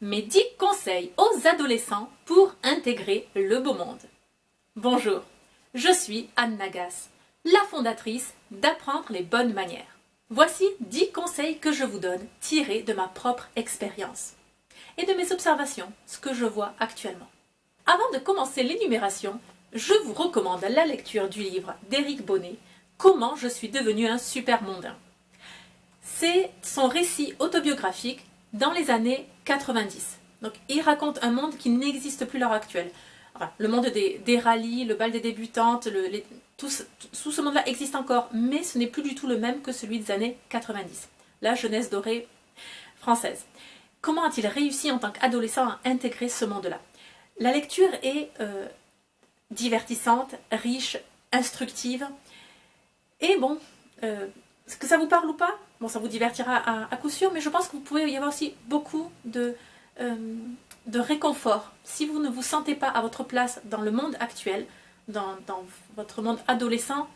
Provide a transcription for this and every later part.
Mes 10 conseils aux adolescents pour intégrer le beau monde. Bonjour, je suis Anne Nagas, la fondatrice d'Apprendre les bonnes manières. Voici 10 conseils que je vous donne tirés de ma propre expérience et de mes observations, ce que je vois actuellement. Avant de commencer l'énumération, je vous recommande la lecture du livre d'Éric Bonnet, Comment je suis devenu un super mondain. C'est son récit autobiographique dans les années 90. Donc, il raconte un monde qui n'existe plus à l'heure actuelle. Enfin, le monde des rallyes, le bal des débutantes, tout ce monde-là existe encore, mais ce n'est plus du tout le même que celui des années 90. La jeunesse dorée française. Comment a-t-il réussi en tant qu'adolescent à intégrer ce monde-là? La lecture est divertissante, riche, instructive, et bon, est-ce que ça vous parle ou pas? Bon, ça vous divertira à coup sûr, mais je pense que vous pouvez y avoir aussi beaucoup de réconfort. Si vous ne vous sentez pas à votre place dans le monde actuel, dans votre monde adolescent,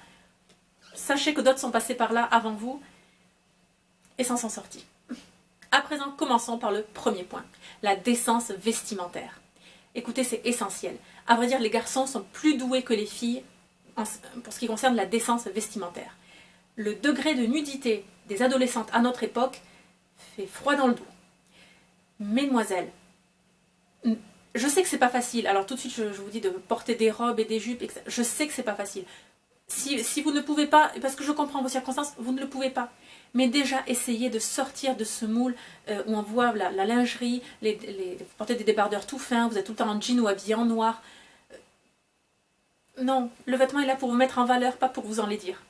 sachez que d'autres sont passés par là avant vous et s'en sont sortis. À présent, commençons par le premier point, la décence vestimentaire. Écoutez, c'est essentiel. À vrai dire, les garçons sont plus doués que les filles pour ce qui concerne la décence vestimentaire. Le degré de nudité des adolescentes à notre époque fait froid dans le dos. Mesdemoiselles, je sais que c'est pas facile, alors tout de suite je vous dis de porter des robes et des jupes, etc. Je sais que c'est pas facile. Si vous ne pouvez pas, parce que je comprends vos circonstances, vous ne le pouvez pas. Mais déjà, essayez de sortir de ce moule où on voit la lingerie, vous portez des débardeurs tout fins, vous êtes tout le temps en jean ou habillé en noir. Non, le vêtement est là pour vous mettre en valeur, pas pour vous enlaidir.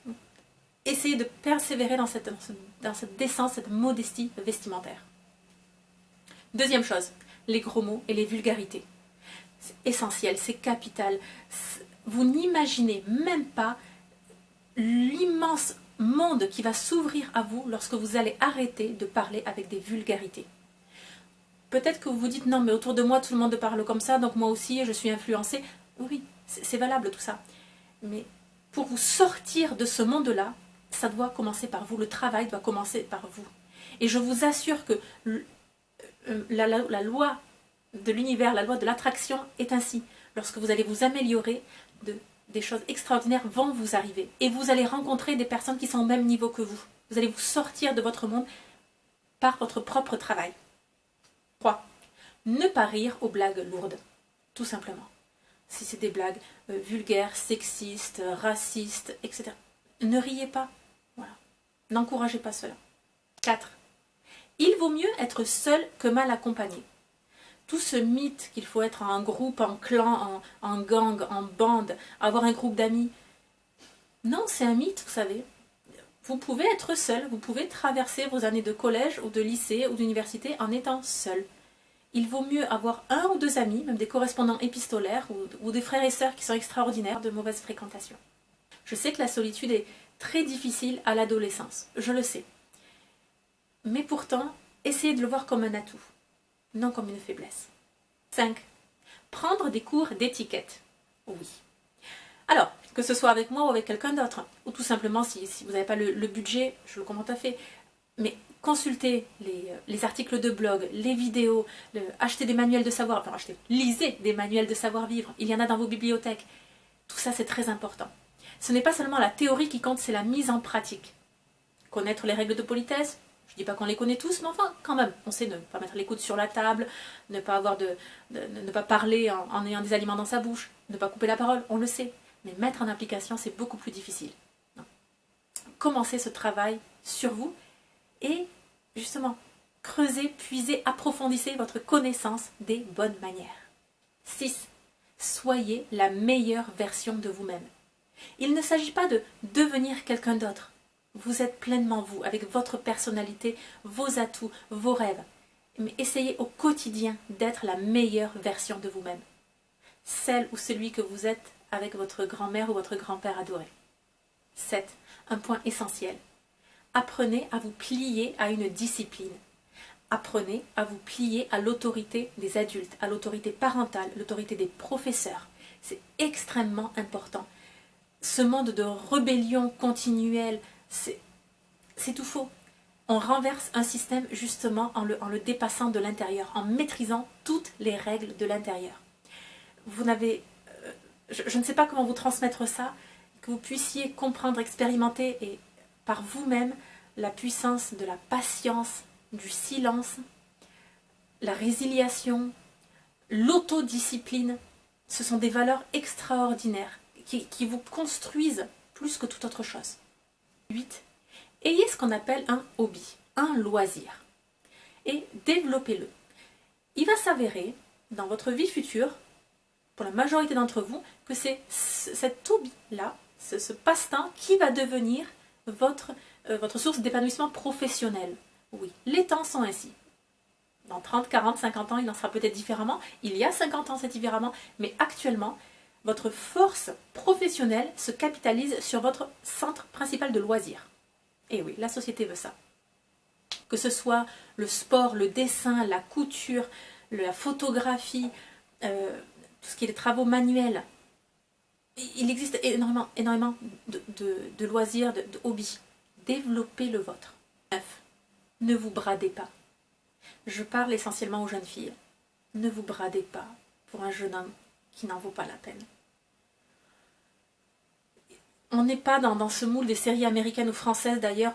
Essayez de persévérer dans cette décence, cette modestie vestimentaire. Deuxième chose, les gros mots et les vulgarités. C'est essentiel, c'est capital. Vous n'imaginez même pas l'immense monde qui va s'ouvrir à vous lorsque vous allez arrêter de parler avec des vulgarités. Peut-être que vous vous dites, non mais autour de moi tout le monde parle comme ça, donc moi aussi je suis influencée. Oui, c'est valable tout ça. Mais pour vous sortir de ce monde-là, ça doit commencer par vous, le travail doit commencer par vous. Et je vous assure que la loi de l'univers, la loi de l'attraction est ainsi. Lorsque vous allez vous améliorer, des choses extraordinaires vont vous arriver. Et vous allez rencontrer des personnes qui sont au même niveau que vous. Vous allez vous sortir de votre monde par votre propre travail. 3. Ne pas rire aux blagues lourdes. Tout simplement. Si c'est des blagues vulgaires, sexistes, racistes, etc. Ne riez pas. Voilà. N'encouragez pas cela. 4. Il vaut mieux être seul que mal accompagné. Tout ce mythe qu'il faut être en groupe, en clan, en gang, en bande, avoir un groupe d'amis. Non, c'est un mythe, vous savez. Vous pouvez être seul, vous pouvez traverser vos années de collège ou de lycée ou d'université en étant seul. Il vaut mieux avoir un ou deux amis, même des correspondants épistolaires ou des frères et sœurs qui sont extraordinaires de mauvaise fréquentation. Je sais que la solitude est très difficile à l'adolescence, je le sais. Mais pourtant, essayez de le voir comme un atout, non comme une faiblesse. 5. Prendre des cours d'étiquette. Oui. Alors, que ce soit avec moi ou avec quelqu'un d'autre, ou tout simplement si vous n'avez pas le budget, je le comprends tout à fait, mais consultez les articles de blog, les vidéos, achetez des manuels de savoir, enfin lisez des manuels de savoir-vivre, il y en a dans vos bibliothèques. Tout ça, c'est très important. Ce n'est pas seulement la théorie qui compte, c'est la mise en pratique. Connaître les règles de politesse, je ne dis pas qu'on les connaît tous, mais enfin, quand même, on sait ne pas mettre les coudes sur la table, ne pas parler en ayant des aliments dans sa bouche, ne pas couper la parole, on le sait. Mais mettre en application, c'est beaucoup plus difficile. Commencez ce travail sur vous et, justement, creusez, puisez, approfondissez votre connaissance des bonnes manières. 6. Soyez la meilleure version de vous-même. Il ne s'agit pas de devenir quelqu'un d'autre. Vous êtes pleinement vous, avec votre personnalité, vos atouts, vos rêves. Mais essayez au quotidien d'être la meilleure version de vous-même. Celle ou celui que vous êtes avec votre grand-mère ou votre grand-père adoré. 7. Un point essentiel. Apprenez à vous plier à une discipline. Apprenez à vous plier à l'autorité des adultes, à l'autorité parentale, l'autorité des professeurs. C'est extrêmement important. Ce monde de rébellion continuelle, c'est tout faux. On renverse un système justement en le dépassant de l'intérieur, en maîtrisant toutes les règles de l'intérieur. Vous n'avez... je ne sais pas comment vous transmettre ça, que vous puissiez comprendre, expérimenter et par vous-même la puissance de la patience, du silence, la résiliation, l'autodiscipline. Ce sont des valeurs extraordinaires qui vous construisent plus que toute autre chose. 8. Ayez ce qu'on appelle un hobby, un loisir, et développez-le. Il va s'avérer, dans votre vie future, pour la majorité d'entre vous, que c'est cet hobby-là, ce passe-temps, qui va devenir votre source d'épanouissement professionnel. Oui, les temps sont ainsi. Dans 30, 40, 50 ans, il en sera peut-être différemment. Il y a 50 ans, c'est différemment. Mais actuellement, votre force professionnelle se capitalise sur votre centre principal de loisirs. Et oui, la société veut ça. Que ce soit le sport, le dessin, la couture, la photographie, tout ce qui est les travaux manuels. Il existe énormément de loisirs, de hobbies. Développez le vôtre. 9. Ne vous bradez pas. Je parle essentiellement aux jeunes filles. Ne vous bradez pas pour un jeune homme qui n'en vaut pas la peine. On n'est pas dans ce moule des séries américaines ou françaises d'ailleurs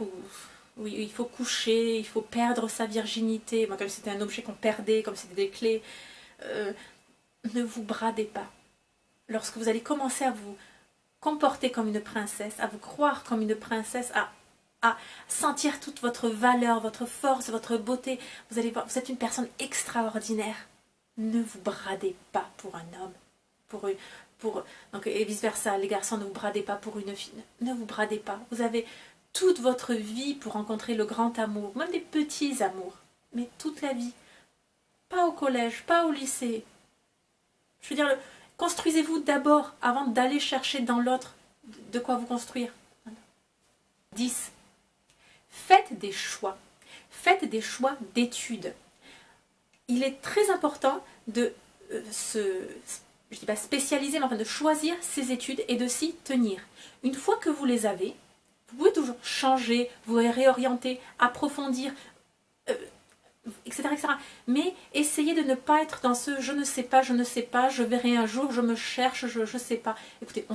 où il faut coucher, il faut perdre sa virginité, comme si c'était un objet qu'on perdait, comme si c'était des clés. Ne vous bradez pas. Lorsque vous allez commencer à vous comporter comme une princesse, à vous croire comme une princesse, à sentir toute votre valeur, votre force, votre beauté, vous allez voir, vous êtes une personne extraordinaire. Ne vous bradez pas pour un homme, donc, et vice-versa, les garçons, ne vous bradez pas pour une fille. Ne vous bradez pas. Vous avez toute votre vie pour rencontrer le grand amour, même des petits amours, mais toute la vie. Pas au collège, pas au lycée. Je veux dire, construisez-vous d'abord avant d'aller chercher dans l'autre de quoi vous construire. 10. Faites des choix. Faites des choix d'études. Il est très important de je ne dis pas spécialiser, mais enfin de choisir ses études et de s'y tenir. Une fois que vous les avez, vous pouvez toujours changer, vous réorienter, approfondir, etc., etc. Mais essayez de ne pas être dans ce je ne sais pas, je verrai un jour, je me cherche, je ne sais pas. Écoutez,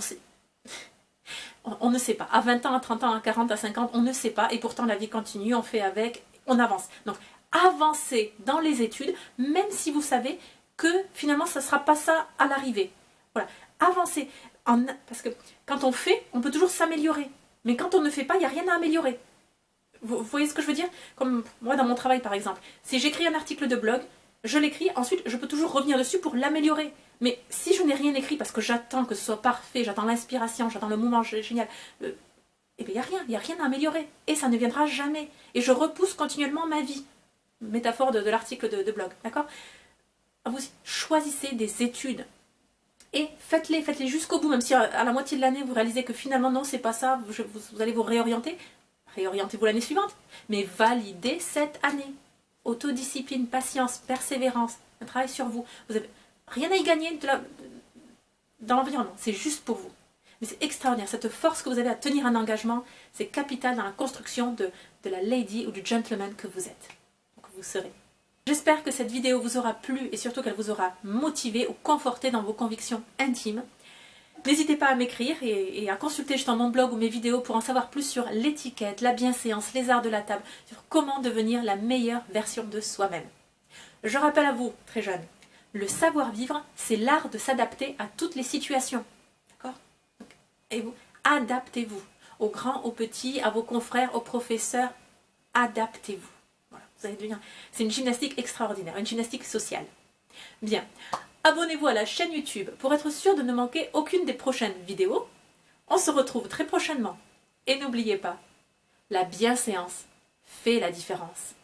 on ne sait pas. À 20 ans, à 30 ans, à 40, à 50, on ne sait pas. Et pourtant, la vie continue, on fait avec, on avance. Donc, avancez dans les études, même si vous savez que finalement, ça ne sera pas ça à l'arrivée. Voilà. Avancez. Parce que quand on fait, on peut toujours s'améliorer. Mais quand on ne fait pas, il n'y a rien à améliorer. Vous voyez ce que je veux dire? Comme moi, dans mon travail, par exemple. Si j'écris un article de blog, je l'écris, ensuite, je peux toujours revenir dessus pour l'améliorer. Mais si je n'ai rien écrit parce que j'attends que ce soit parfait, j'attends l'inspiration, j'attends le moment génial, eh bien, il n'y a rien à améliorer. Et ça ne viendra jamais. Et je repousse continuellement ma vie. Métaphore de l'article de blog, d'accord? Vous choisissez des études. Et faites-les jusqu'au bout, même si à la moitié de l'année, vous réalisez que finalement, non, c'est pas ça, vous allez vous réorienter. Réorientez-vous l'année suivante. Mais validez cette année. Autodiscipline, patience, persévérance, un travail sur vous. Vous n'avez rien à y gagner dans l'environnement. C'est juste pour vous. Mais c'est extraordinaire. Cette force que vous avez à tenir un engagement, c'est capital dans la construction de la lady ou du gentleman que vous êtes. Donc vous serez. J'espère que cette vidéo vous aura plu et surtout qu'elle vous aura motivé ou conforté dans vos convictions intimes. N'hésitez pas à m'écrire et à consulter justement mon blog ou mes vidéos pour en savoir plus sur l'étiquette, la bienséance, les arts de la table, sur comment devenir la meilleure version de soi-même. Je rappelle à vous, très jeunes, le savoir-vivre, c'est l'art de s'adapter à toutes les situations. D'accord? Et vous, adaptez-vous. Aux grands, aux petits, à vos confrères, aux professeurs, adaptez-vous. Voilà, vous allez devenir... C'est une gymnastique extraordinaire, une gymnastique sociale. Bien. Abonnez-vous à la chaîne YouTube pour être sûr de ne manquer aucune des prochaines vidéos. On se retrouve très prochainement. Et n'oubliez pas, la bienséance fait la différence.